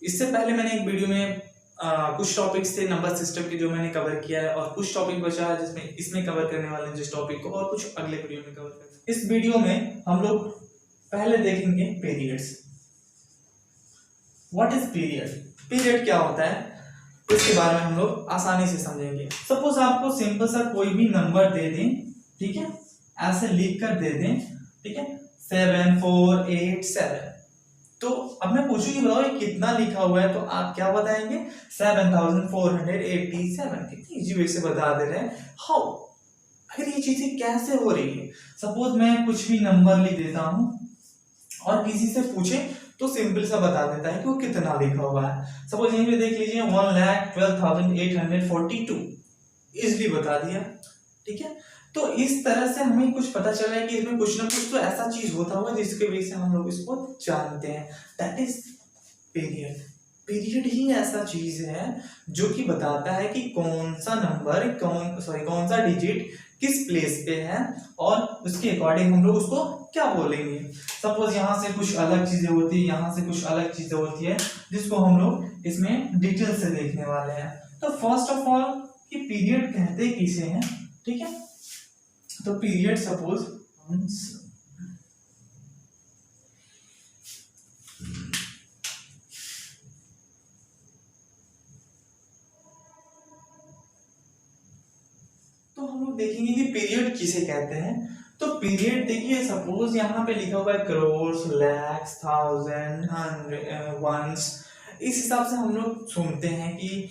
इससे पहले मैंने एक वीडियो में कुछ टॉपिक्स थे नंबर सिस्टम के जो मैंने कवर किया है, और कुछ टॉपिक बचा है जिसमें इसमें कवर करने वाले हैं जिस टॉपिक को, और कुछ अगले वीडियो में कवर करेंगे। इस वीडियो में हम लोग पहले देखेंगे periods. What is period, period क्या होता है, इसके बारे में हम लोग आसानी से समझेंगे। सपोज आपको सिंपल सा कोई भी नंबर दे दें, ठीक है, ऐसे लिख कर दे दें, ठीक है, 7487। तो अब मैं पूछूंगी बताओ ये कितना लिखा हुआ है, तो आप क्या बताएंगे 7487। कितनी इजी वे से बता दे रहे हैं। हाउ, अगर ये चीजें कैसे हो रही है। सपोज मैं कुछ भी नंबर लिख देता हूं और किसी से पूछे तो सिंपल सा बता देता है कि वो कितना लिखा हुआ है। सपोज यहीं पे देख लीजिए 1,12,842, इजिली बता दिया, ठीक है। तो इस तरह से हमें कुछ पता चल रहा है कि इसमें कुछ ना कुछ तो ऐसा चीज होता होगा जिसके वजह से हम लोग इसको जानते हैं। That is period. पीरियड ही ऐसा चीज है जो कि बताता है कि कौन सा नंबर कौन सा डिजिट किस प्लेस पे है, और उसके अकॉर्डिंग हम लोग उसको क्या बोलेंगे। सपोज यहाँ से कुछ अलग चीजें होती है, यहाँ से कुछ अलग चीजें होती है, जिसको हम लोग इसमें डिटेल से देखने वाले हैं। तो फर्स्ट ऑफ ऑल कि पीरियड कहते किसे हैं, ठीक है। तो पीरियड सपोज तो हम लोग देखेंगे कि पीरियड किसे कहते हैं। तो पीरियड देखिए, सपोज यहाँ पे लिखा हुआ है crore, lakhs, thousand, hundred, ones. इस हिसाब से हम लोग सुनते हैं कि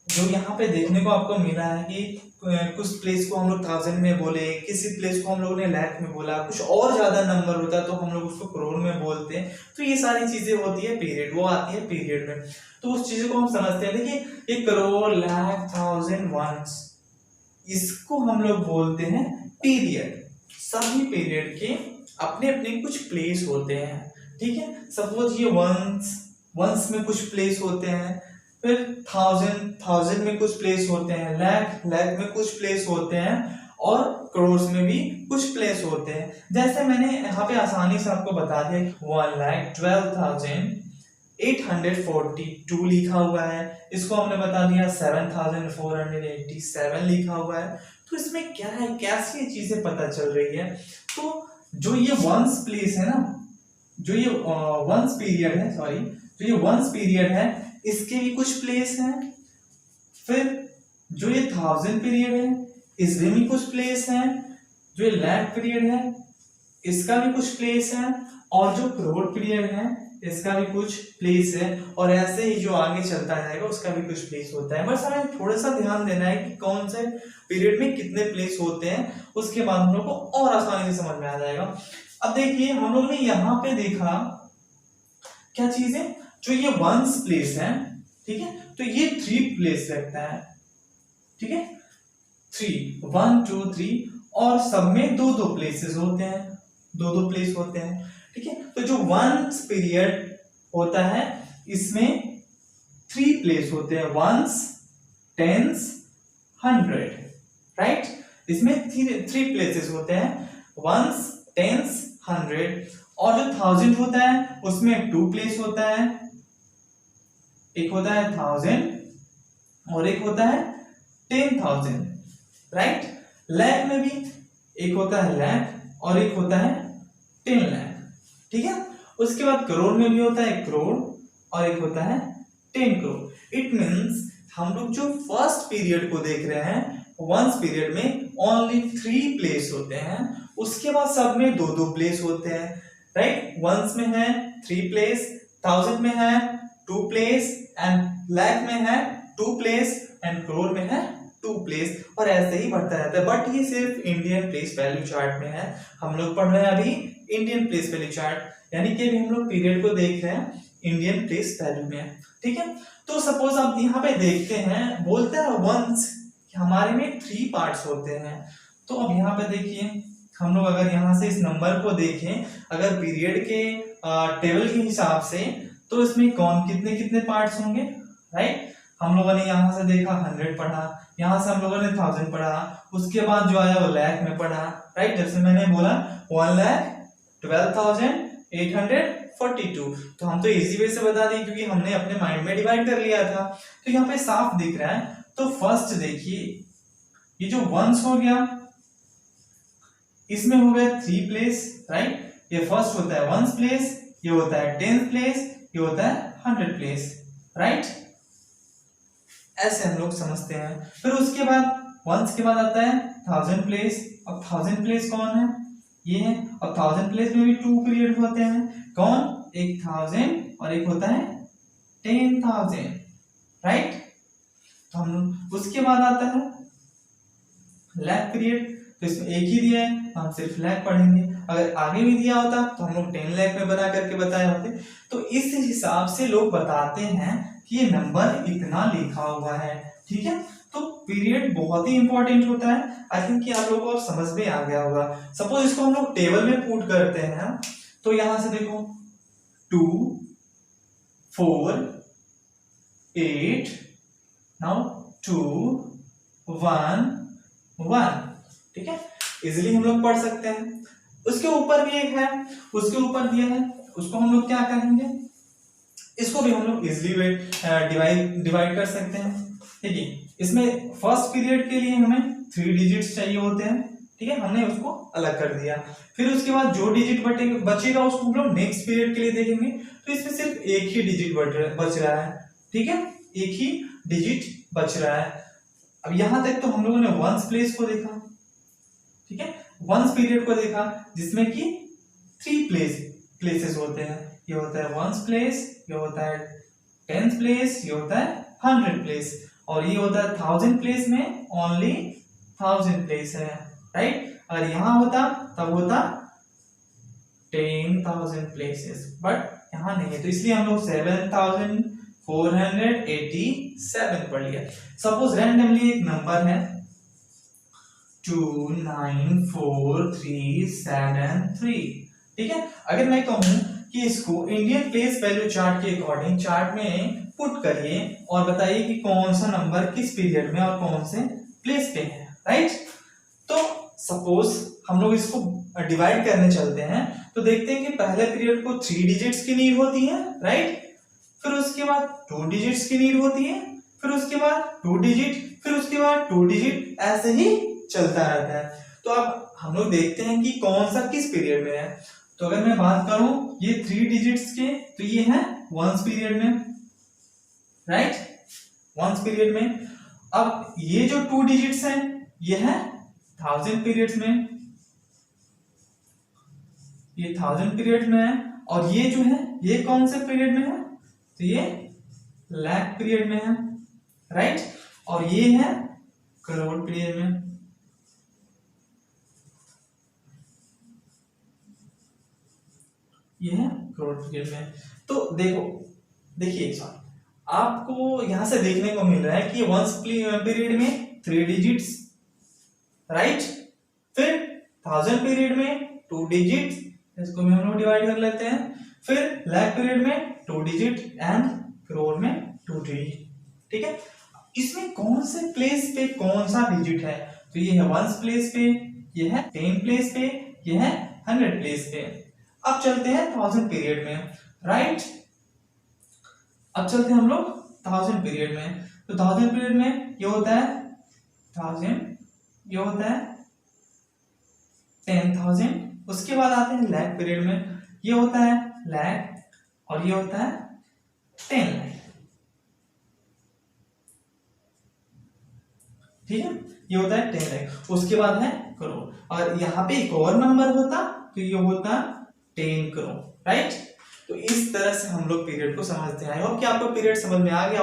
जो यहाँ पे देखने को आपको मिला है कि कुछ प्लेस को हम लोग थाउजेंड में बोले, किसी प्लेस को हम लोगों ने लैख में बोला, कुछ और ज्यादा नंबर होता है तो हम लोग उसको करोड़ में बोलते हैं। तो ये सारी चीजें होती है पीरियड, वो आती है पीरियड में। तो उस चीजों को हम समझते हैं। देखिए ये करोड़, लैख, थाउजेंड, वंस, इसको हम लोग बोलते हैं पीरियड। सभी पीरियड के अपने अपने कुछ प्लेस होते हैं, ठीक है। सपोज ये वंस में कुछ प्लेस होते हैं, फिर थाउजेंड में कुछ प्लेस होते हैं, लैख में कुछ प्लेस होते हैं, और करोड़ में भी कुछ प्लेस होते हैं। जैसे मैंने यहाँ पे आसानी से आपको बता दिया 1,12,842 लिखा हुआ है, इसको हमने बता दिया 7,487 लिखा हुआ है। तो इसमें क्या है, कैसी चीजें पता चल रही है। तो जो ये वंस प्लेस है ना, जो ये वंस पीरियड है, सॉरी, जो ये वंस पीरियड है इसके भी कुछ प्लेस हैं। फिर जो ये थाउजेंड पीरियड है इसमें भी कुछ प्लेस हैं। जो ये लैख पीरियड है इसका भी कुछ प्लेस है, और जो करोड़ पीरियड है इसका भी कुछ प्लेस है, और ऐसे ही जो आगे चलता जाएगा उसका भी कुछ प्लेस होता है। बस हमें थोड़ा सा ध्यान देना है कि कौन से पीरियड में कितने प्लेस होते हैं, उसके बाद हम लोग को और आसानी से समझ में आ जाएगा। अब देखिए हम लोग ने यहाँ पे देखा क्या चीज है, जो ये वंस प्लेस है, ठीक है, तो ये 3 प्लेस रखता है, ठीक है, 3, 1 2 3, और सब में 2-2 प्लेसेस होते हैं, 2-2 प्लेस होते हैं, ठीक है। तो जो वंस पीरियड होता है इसमें 3 प्लेस होते हैं, वंस, टेंस, 100, राइट। इसमें 3 प्लेसेस होते हैं, वंस, टेंस, 100। और जो थाउजेंड होता है उसमें 2 प्लेस होता है, एक होता है 1000 और एक होता है 10,000, राइट। लैख में भी एक होता है लैख और एक होता है 10 लाख, ठीक है। उसके बाद करोड़ में भी होता है करोड़ और एक होता है 10 करोड़। इट मींस हम लोग जो फर्स्ट पीरियड को देख रहे हैं, वंस पीरियड में ओनली 3 प्लेस होते हैं, उसके बाद सब में 2-2 प्लेस होते हैं, राइट। वंस में है 3 प्लेस, थाउजेंड में है 2 प्लेस, एंड लैख में है 2 प्लेस, एंड करोड़ में है 2 प्लेस, और ऐसे ही बढ़ता रहता है। बट ये सिर्फ इंडियन प्लेस वैल्यू चार्ट में है। हम लोग पढ़ रहे हैं अभी इंडियन प्लेस वैल्यू चार्ट, यानी कि अभी हम लोग पीरियड को देख रहे हैं इंडियन प्लेस वैल्यू में, ठीक है। तो सपोज आप यहाँ पे देखते हैं, बोलते हैं वंस हमारे में 3 पार्ट्स होते हैं। तो अब यहाँ पे देखिए हम लोग अगर यहाँ से इस नंबर को देखें, अगर पीरियड के टेबल के हिसाब से, तो इसमें कौन कितने कितने पार्ट्स होंगे, राइट। हम लोगों ने यहाँ से देखा 100 पढ़ा, यहाँ से हम लोगों ने 1000 पढ़ा, उसके बाद जो आया वो लैख में पढ़ा, राइट। जैसे मैंने बोला 1,12,842, 42। तो हम तो इजी वे से बता दिए क्योंकि हमने अपने माइंड में डिवाइड कर लिया था। तो यहाँ पे साफ दिख रहा है। तो फर्स्ट देखिए, ये जो वंस हो गया, इसमें हो गया 3 प्लेस, राइट। ये फर्स्ट होता है वंस प्लेस, ये होता है 10th प्लेस, ये होता है 100 प्लेस, राइट। ऐसे हम लोग समझते हैं। फिर उसके बाद वंस के बाद आता है 1000 प्लेस। अब 1000 प्लेस कौन है, ये है। अब 1000 प्लेस में भी 2 पीरियड होते हैं, कौन, एक 1000 और एक होता है 10,000, राइट। तो हम उसके बाद आता है लैख पीरियड। तो इसमें एक ही दिया है, हम सिर्फ लैख पढ़ेंगे। अगर आगे भी दिया होता तो हम लोग 10 लाख में बना करके बताए होते। तो इस हिसाब से लोग बताते हैं कि ये नंबर इतना लिखा हुआ है, ठीक है। तो पीरियड बहुत ही इंपॉर्टेंट होता है। आई थिंक कि आप लोगों को समझ में आ गया होगा। सपोज इसको हम लोग टेबल में पुट करते हैं, तो यहां से देखो 2 4 8, नाउ 2 1 1, ठीक है। इजिली हम लोग पढ़ सकते हैं। उसके ऊपर भी एक है, उसके ऊपर दिया है, उसको हम लोग क्या करेंगे, इसको भी हम लोग इजिली डिवाइड कर सकते हैं। देखिए इसमें फर्स्ट पीरियड के लिए हमें 3 डिजिट्स चाहिए होते हैं, ठीक है, हमने उसको अलग कर दिया। फिर उसके बाद जो डिजिट बचेगा उसको हम लोग नेक्स्ट पीरियड के लिए देखेंगे। तो इसमें सिर्फ एक ही डिजिट बच रहा है, ठीक है, एक ही डिजिट बच रहा है। अब यहां तक तो हम लोगों ने वंस प्लेस को देखा, ठीक है, वंस पीरियड को देखा, जिसमें कि 3 प्लेसेस होते हैं। ये होता है वंस प्लेस, ये होता है 10th प्लेस, ये होता है 100 प्लेस, और ये होता है 1000 प्लेस में ओनली 1000 प्लेस है, राइट। अगर यहां होता तब होता 10,000 प्लेसेस, बट यहां नहीं है, तो इसलिए हम लोग 7487 पढ़ लिया। सपोज रैंडमली एक नंबर है 294,373, ठीक है। अगर मैं कहूं कि इसको इंडियन प्लेस वैल्यू चार्ट के अकॉर्डिंग चार्ट में पुट करिए और बताइए कि कौन सा नंबर किस पीरियड में और कौन से प्लेस पे है, राइट। तो सपोज हम लोग इसको डिवाइड करने चलते हैं, तो देखते हैं कि पहले पीरियड को 3 डिजिट्स की नीड होती है, राइट। फिर उसके बाद 2 डिजिट्स की नीड होती है, फिर उसके बाद 2 डिजिट, फिर उसके बाद 2 डिजिट, ऐसे ही चलता रहता है। तो अब हम लोग देखते हैं कि कौन सा किस पीरियड में है। तो अगर मैं बात करूं ये 3 डिजिट्स के, तो ये है वंस पीरियड में, राइट, वंस पीरियड में। अब ये जो 2 डिजिट्स हैं ये है 1000 पीरियड्स में, ये 1000 पीरियड में है। और ये जो है ये कौन से पीरियड में है, तो ये लाख पीरियड में है, राइट। और ये है करोड़ पीरियड में, ये है करोड़ पीरियड में। तो देखिए आपको यहां से देखने को मिल रहा है कि वंस पीरियड में 3 डिजिट्स, राइट। फिर 1000 पीरियड में 2 डिजिट्स, इसको भी हम लोग डिवाइड कर लेते हैं। फिर लाख पीरियड में 2 डिजिट एंड करोड़ में 2 डिजिट, ठीक है। इसमें कौन से प्लेस पे कौन सा डिजिट है, तो ये है वंस प्लेस पे, ये है 10 प्लेस पे, ये है 100 प्लेस पे। अब चलते हैं 1000 पीरियड में, राइट। अब चलते हैं हम लोग 1000 पीरियड में। तो 1000 पीरियड में ये होता है 1000, ये होता है 10,000। उसके बाद आते हैं लाख पीरियड में, ये होता है लाख और ये होता है 10 लाख, ठीक है, ये होता है 10 लाख। उसके बाद है करोड़, और यहाँ पे एक और नंबर होता तो ये होता 10 करोड़, राइट। तो इस तरह से हम लोग पीरियड को समझते हैं। आई होप कि आपको पीरियड समझ में आ गया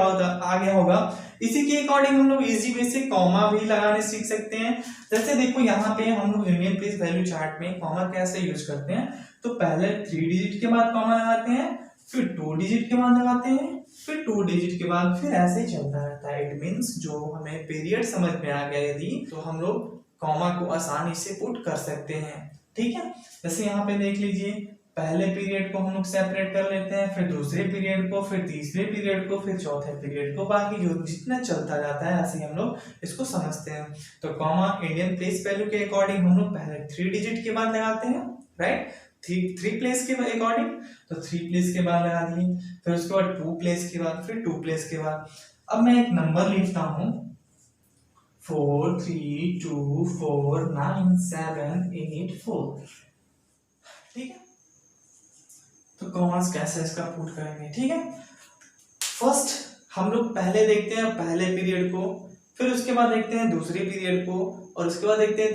होगा। इसी के अकॉर्डिंग हम लोग इजी वे से कॉमा भी लगाने सीख सकते हैं। जैसे देखो यहाँ पे हम लोग इंडियन प्लेस वैल्यू चार्ट में कॉमा कैसे यूज करते हैं, तो पहले 3 डिजिट के बाद कॉमा लगाते हैं, फिर 2 डिजिट के बाद लगाते हैं, फिर 2 डिजिट के बाद, फिर ऐसे ही चलता रहता है। इट मींस जो हमें पीरियड समझ में आ गया यदि, तो हम लोग कॉमा को आसानी से पुट कर सकते हैं, ठीक है। जैसे यहाँ पे देख लीजिए, पहले पीरियड को हम लोग सेपरेट कर लेते हैं, फिर दूसरे पीरियड को, फिर तीसरे पीरियड को, फिर चौथे पीरियड को, बाकी जो जितना चलता जाता है ऐसे हम लोग इसको समझते हैं। तो कॉमा इंडियन प्लेस वैल्यू के अकॉर्डिंग हम लोग पहले 3 डिजिट के बाद लगाते हैं, राइट। थ्री प्लेस के अकॉर्डिंग, तो 3 प्लेस के बाद लगा दिए, फिर उसके बाद 2 प्लेस के बाद, फिर 2 प्लेस के बाद। अब मैं एक नंबर लिखता हूं 4 3 2 4 9 7 8 4, ठीक है। तो कॉमर्स कैसे इसका पुट करेंगे, ठीक है। फर्स्ट हम लोग पहले देखते हैं पहले पीरियड को, फिर उसके बाद देखते हैं दूसरे पीरियड को, और उसके बाद देखते हैं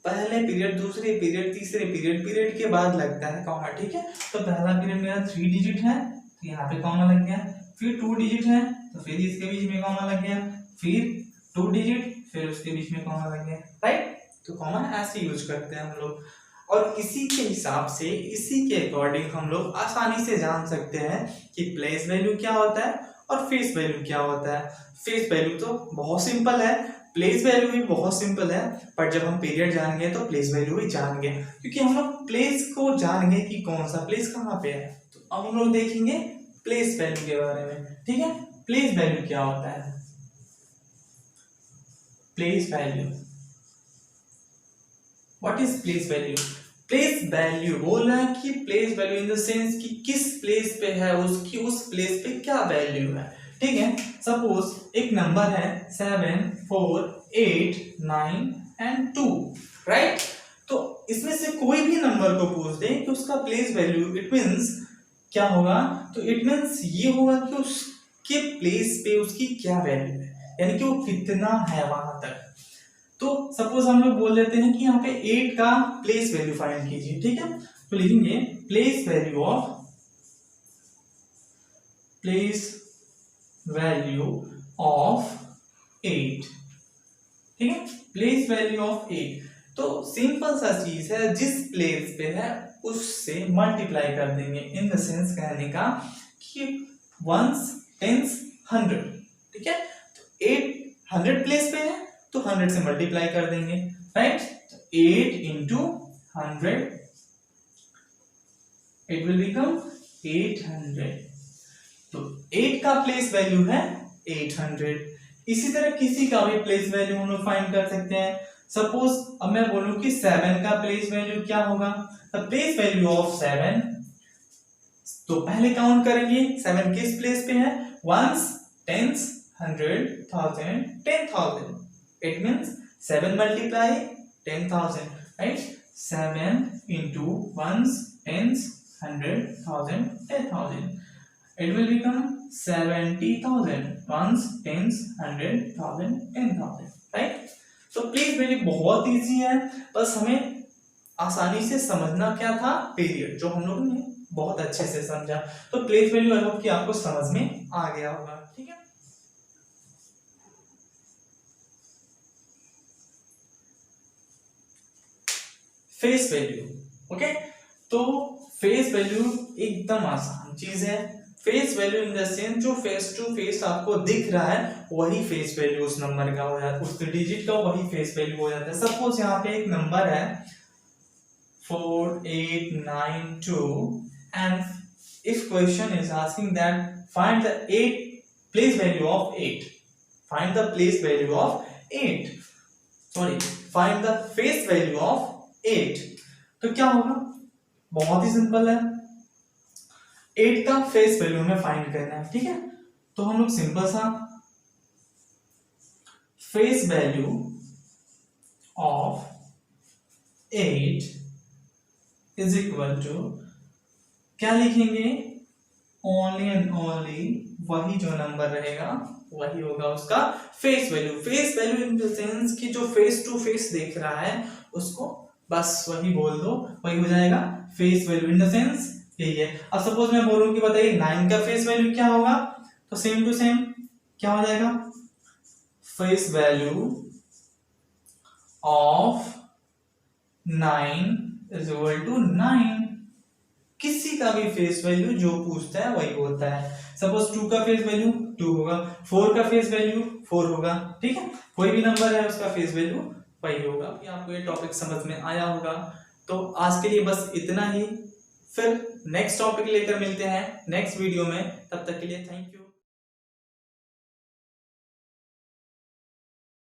पहले पीरियड, दूसरे पीरियड, तीसरे पीरियड, पीरियड के बाद लगता है कॉमा, ठीक है। तो पहला पीरियड मेरा 3 डिजिट है, तो यहाँ पे कॉमा लग गया, फिर 2 डिजिट है, तो फिर इसके बीच में कॉमा लग गया, फिर 2 डिजिट, फिर उसके बीच में कॉमा लग गया, राइट। तो कॉमा ऐसे यूज करते हैं हम लोग, और इसी के हिसाब से, इसी के अकॉर्डिंग हम लोग आसानी से जान सकते हैं कि प्लेस वैल्यू क्या होता है और फेस वैल्यू क्या होता है। फेस वैल्यू तो बहुत सिंपल है, प्लेस वैल्यू भी बहुत सिंपल है, पर जब हम पीरियड जानेंगे तो प्लेस वैल्यू भी जानेंगे, क्योंकि हम लोग प्लेस को जानेंगे कि कौन सा प्लेस कहाँ पे है। तो अब हम लोग देखेंगे प्लेस वैल्यू के बारे में, ठीक है। प्लेस वैल्यू क्या होता है, place value, what is place value. Place value बोल रहा है कि place value in the sense कि किस प्लेस पे है, उसकी उस प्लेस पे क्या वैल्यू है, ठीक है। सपोज एक नंबर है 7 4 8 9 एंड 2, राइट। तो इसमें से कोई भी नंबर को पूछ दे कि उसका प्लेस वैल्यू, इट मींस क्या होगा, तो इट मींस ये होगा कि उसके प्लेस पे उसकी क्या वैल्यू है, यानी कि वो कितना है वहां तक। तो सपोज हम लोग बोल लेते हैं कि यहाँ पे 8 का प्लेस वैल्यू फाइंड कीजिए, ठीक है। तो लिखेंगे प्लेस वैल्यू ऑफ 8, ठीक है। प्लेस वैल्यू ऑफ 8, तो सिंपल सा चीज है, जिस प्लेस पे है उससे मल्टीप्लाई कर देंगे, इन द सेंस कहने का कि 1s 10s 100, ठीक है। तो 8 100 प्लेस पे है तो 100 से मल्टीप्लाई कर देंगे, राइट। तो 8 into 100, इट विल बिकम 800। तो 8 का प्लेस वैल्यू है 800। इसी तरह किसी का भी प्लेस वैल्यू हम लोग फाइंड कर सकते हैं। सपोज अब मैं बोलूं कि 7 का प्लेस वैल्यू क्या होगा, द प्लेस वैल्यू ऑफ 7, तो पहले काउंट करेंगे 7 किस प्लेस पे है, 1s 10s 100 1000 10,000, it means 7 multiply 10,000, right? 7 into 1s 10s 100 1000 10,000, it will become 70,000, 1s 10s 100 1000 10,000, right? तो प्लेस वैल्यू बहुत इजी है, बस हमें आसानी से समझना क्या था, पीरियड, जो हम लोगों ने बहुत अच्छे से समझा। तो प्लेस वैल्यू आई होप कि आपको समझ में आ गया होगा, ठीक है। Face value, okay. तो फेस वैल्यू एकदम आसान चीज है। Face value in the sense जो फेस टू फेस आपको दिख रहा है वही फेस वैल्यू उस नंबर का हो जाता है, उस डिजिट का वही फेस वैल्यू हो जाता है। सपोज यहाँ पे एक नंबर है 4892 and if question is asking that find the 8 place value of 8, find the place value of 8, sorry find the face value of 8, तो क्या होगा, बहुत ही सिंपल है, 8 का फेस वैल्यू हमें फाइंड करना है, ठीक है। तो हम लोग सिंपल सा face value of 8 is equal to क्या लिखेंगे, ओनली एंड ओनली वही जो नंबर रहेगा वही होगा उसका face value. Face value in the sense कि जो फेस टू फेस देख रहा है उसको बस वही बोल दो, वही हो जाएगा face value in the sense यही है। अब सपोज मैं बोलूं कि बताइए 9 का फेस वैल्यू क्या होगा, तो सेम टू सेम क्या हो जाएगा, face value of 9 is equal to 9। किसी का भी फेस वैल्यू जो पूछता है वही होता है। सपोज 2 का फेस वैल्यू 2 होगा, 4 का फेस वैल्यू 4 होगा, ठीक है। कोई भी नंबर है उसका फेस वैल्यू वही होगा। आपको ये टॉपिक समझ में आया होगा। तो आज के लिए बस इतना ही, फिर नेक्स्ट टॉपिक लेकर मिलते हैं नेक्स्ट वीडियो में। तब तक के लिए थैंक यू।